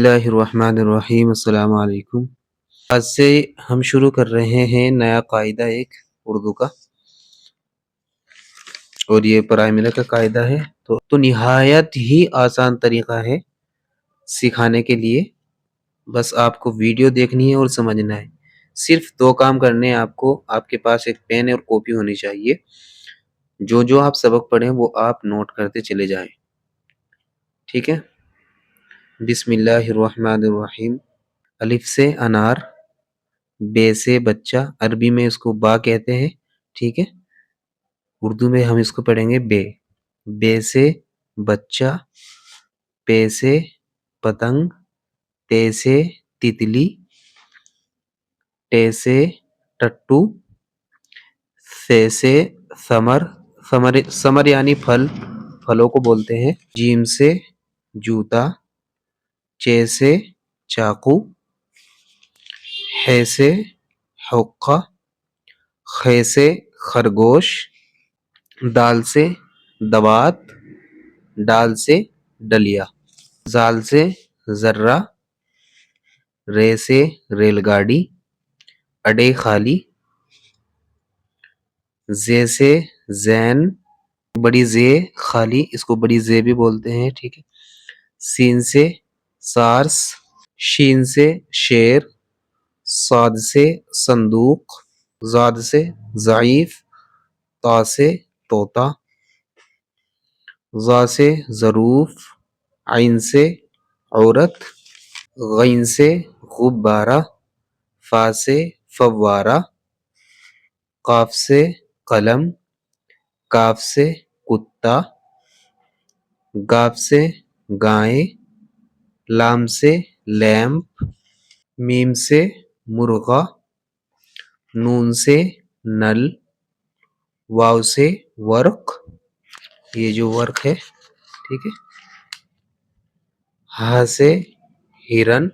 اللہ الرحمن الرحیم۔ السلام علیکم۔ آج سے ہم شروع کر رہے ہیں نیا قاعدہ ایک اردو کا، اور یہ پرائمری کا قاعدہ ہے۔ تو نہایت ہی آسان طریقہ ہے سکھانے کے لیے، بس آپ کو ویڈیو دیکھنی ہے اور سمجھنا ہے۔ صرف 2 کام کرنے ہیں آپ کو۔ آپ کے پاس ایک پین اور کاپی ہونی چاہیے۔ جو آپ سبق پڑھیں وہ آپ نوٹ کرتے چلے جائیں، ٹھیک ہے؟ بسم اللہ الرحمن الرحیم۔ الف سے انار، بے سے بچہ، عربی میں اس کو با کہتے ہیں، ٹھیک ہے؟ اردو میں ہم اس کو پڑھیں گے بے۔ بے سے بچہ، پے سے پتنگ، تے سے تتلی، ٹے سے ٹٹو، سے ثمر، ثمر یعنی پھل، پھلوں کو بولتے ہیں۔ جیم سے جوتا، چے سے چاقو، ہے سے حقہ، خے سے خرگوش، دال سے دوات، ڈال سے ڈلیا، زال سے ذرہ، رے سے ریل گاڑی، اڈے خالی، زے سے زین، بڑی زے خالی، اس کو بڑی زے بھی بولتے ہیں، ٹھیک ہے؟ سین سے سارس، شین سے شیر، صاد سے صندوق، زاد سے ضعیف، تا سے طوطا، ظا سے ظروف، عین سے عورت، غین سے غبارہ، فا سے فوارہ، قاف سے قلم، کاف سے کتا، گاف سے گائیں، لام سے لیمپ، میم سے مرغا، نون سے نل، واو سے ورق، یہ جو ورق ہے، ٹھیک ہے؟ ہا سے ہرن،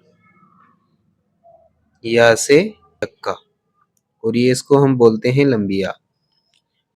یا سے چکا، اور یہ اس کو ہم بولتے ہیں لمبیا۔